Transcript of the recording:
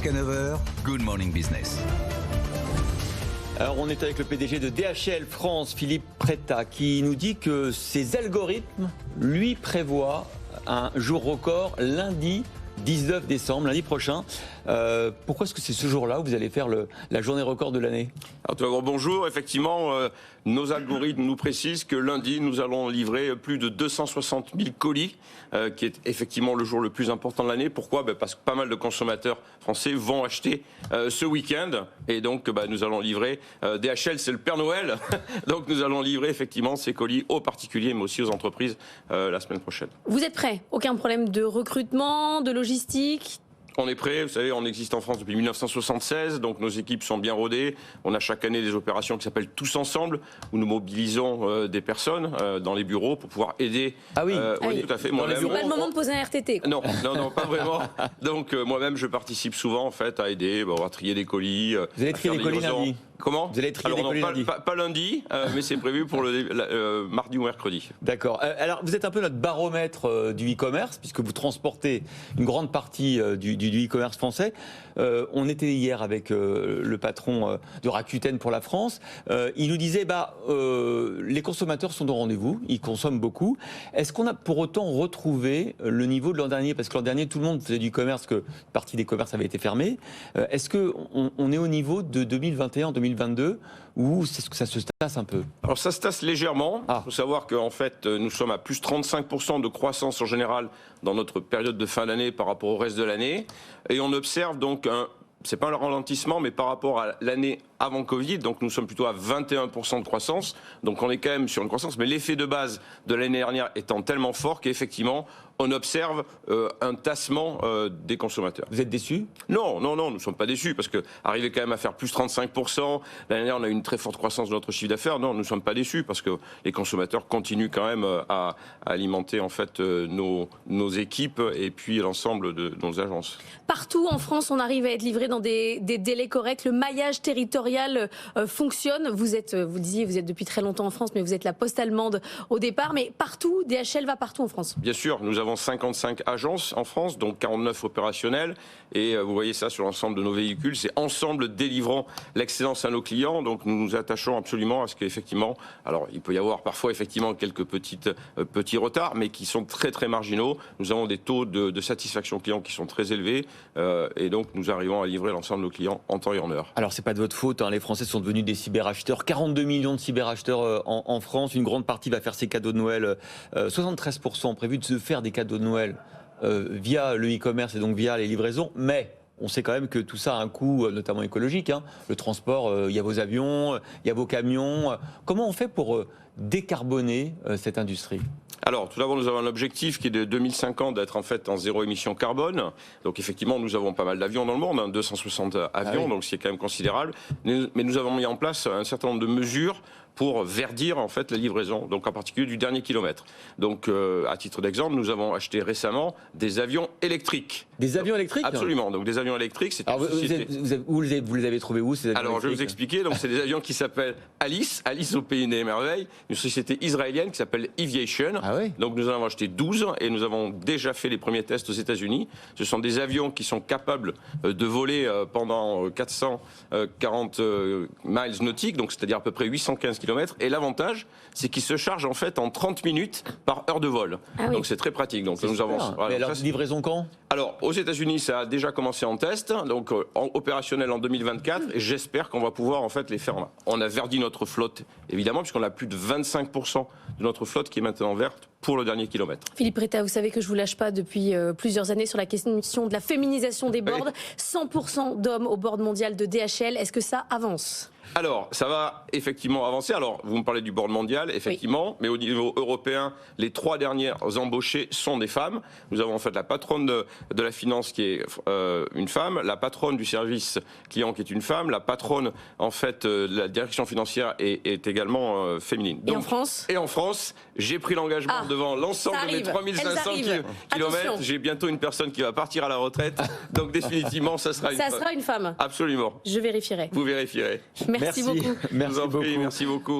Jusqu'à 9h, Good Morning Business. Alors on est avec le PDG de DHL France, Philippe Prétat, qui nous dit que ses algorithmes lui prévoient un jour record lundi 19 décembre, lundi prochain. Pourquoi est-ce que c'est ce jour-là où vous allez faire la journée record de l'année? Alors tout d'abord, bonjour. Effectivement, nos algorithmes nous précisent que lundi, nous allons livrer plus de 260 000 colis, qui est effectivement le jour le plus important de l'année. Pourquoi? Parce que pas mal de consommateurs français vont acheter ce week-end. Et donc, nous allons livrer. DHL, c'est le Père Noël. Donc, nous allons livrer effectivement ces colis aux particuliers, mais aussi aux entreprises la semaine prochaine. Vous êtes prêts? Aucun problème de recrutement, de logistique? On est prêt, vous savez, on existe en France depuis 1976, donc nos équipes sont bien rodées. On a chaque année des opérations qui s'appellent Tous Ensemble, où nous mobilisons des personnes dans les bureaux pour pouvoir aider. Ah oui, oui, tout à fait. Moi-même. C'est pas le moment de poser un RTT. Non, pas vraiment. Donc moi-même, je participe souvent en fait à aider, à trier des colis. Vous allez trier des colis lundi? Comment? Vous allez trier des colis lundi? Pas lundi, mais c'est prévu pour le mardi ou mercredi. D'accord. Alors, vous êtes un peu notre baromètre du e-commerce, puisque vous transportez une grande partie du e-commerce français. On était hier avec le patron de Rakuten pour la France. Il nous disait, les consommateurs sont au rendez-vous, ils consomment beaucoup. Est-ce qu'on a pour autant retrouvé le niveau de l'an dernier? Parce que l'an dernier, tout le monde faisait du commerce, que une partie des commerces avait été fermée. Est-ce qu'on est au niveau de 2021, 2022, ou est-ce que ça se tasse un peu? Alors ça se tasse légèrement. Il faut savoir qu'en fait, nous sommes à plus 35% de croissance en général dans notre période de fin d'année par rapport au reste de l'année. Et on observe donc c'est pas un ralentissement, mais par rapport à l'année avant Covid, donc nous sommes plutôt à 21% de croissance. Donc on est quand même sur une croissance, mais l'effet de base de l'année dernière étant tellement fort qu'effectivement, on observe un tassement des consommateurs. Vous êtes déçus? Non, nous ne sommes pas déçus, parce que arriver quand même à faire plus 35%, l'année dernière on a eu une très forte croissance de notre chiffre d'affaires. Non, nous ne sommes pas déçus, parce que les consommateurs continuent quand même à alimenter en fait nos équipes et puis l'ensemble de nos agences. Partout en France, on arrive à être livré dans des délais corrects. Le maillage territorial fonctionne. Vous le disiez, vous êtes depuis très longtemps en France, mais vous êtes la poste allemande au départ. Mais partout, DHL va partout en France. Bien sûr, nous avons 55 agences en France, donc 49 opérationnelles. Et vous voyez ça sur l'ensemble de nos véhicules. C'est ensemble délivrant l'excellence à nos clients. Donc nous nous attachons absolument à ce qu'effectivement, alors il peut y avoir parfois effectivement quelques petits retards, mais qui sont très très marginaux. Nous avons des taux de satisfaction client qui sont très élevés. Et donc nous arrivons à livrer l'ensemble de nos clients en temps et en heure. Alors c'est pas de votre faute, les Français sont devenus des cyberacheteurs. 42 millions de cyberacheteurs en France. Une grande partie va faire ses cadeaux de Noël. 73% ont prévu de se faire des cadeaux de Noël via le e-commerce et donc via les livraisons. Mais on sait quand même que tout ça a un coût, notamment écologique. Le transport, il y a vos avions, il y a vos camions. Comment on fait pour décarboner cette industrie? Alors, tout d'abord, nous avons un objectif qui est de 2050 d'être en fait en zéro émission carbone. Donc, effectivement, nous avons pas mal d'avions dans le monde, 260 avions, donc c'est quand même considérable. Mais nous avons mis en place un certain nombre de mesures pour verdir en fait la livraison, donc en particulier du dernier kilomètre. Donc, à titre d'exemple, nous avons acheté récemment des avions électriques. Des avions électriques? Absolument. Donc, des avions électriques, c'est une société. Vous les avez trouvés où, ces avions Alors, je vais vous expliquer. Donc, c'est des avions qui s'appellent Alice au pays des merveilles, une société israélienne qui s'appelle Eviation. Ah oui? Donc, nous en avons acheté 12 et nous avons déjà fait les premiers tests aux États-Unis. Ce sont des avions qui sont capables de voler pendant 440 miles nautiques, donc c'est-à-dire à peu près 815 km. Et l'avantage, c'est qu'ils se chargent en fait en 30 minutes par heure de vol. Ah oui. Donc c'est très pratique. Donc nous avons. Voilà, mais alors, livraison quand? Alors aux États-Unis, ça a déjà commencé en test, donc opérationnel en 2024. Et j'espère qu'on va pouvoir en fait les faire. On a verdi notre flotte, évidemment, puisqu'on a plus de 25% de notre flotte qui est maintenant verte pour le dernier kilomètre. Philippe Prétat, vous savez que je vous lâche pas depuis plusieurs années sur la question de la féminisation des boards. Oui. 100% d'hommes au board mondial de DHL. Est-ce que ça avance? Alors, ça va effectivement avancer. Alors, vous me parlez du board mondial, effectivement, oui. Mais au niveau européen, les 3 dernières embauchées sont des femmes. Nous avons en fait la patronne de la finance qui est une femme, la patronne du service client qui est une femme, la patronne en fait de la direction financière est également féminine. Donc, et en France, j'ai pris l'engagement devant l'ensemble de mes 3500 kilomètres. J'ai bientôt une personne qui va partir à la retraite. Donc définitivement, ça sera une femme. Ça sera une femme. Absolument. Je vérifierai. Vous vérifierez. Merci beaucoup. Merci beaucoup. Merci beaucoup.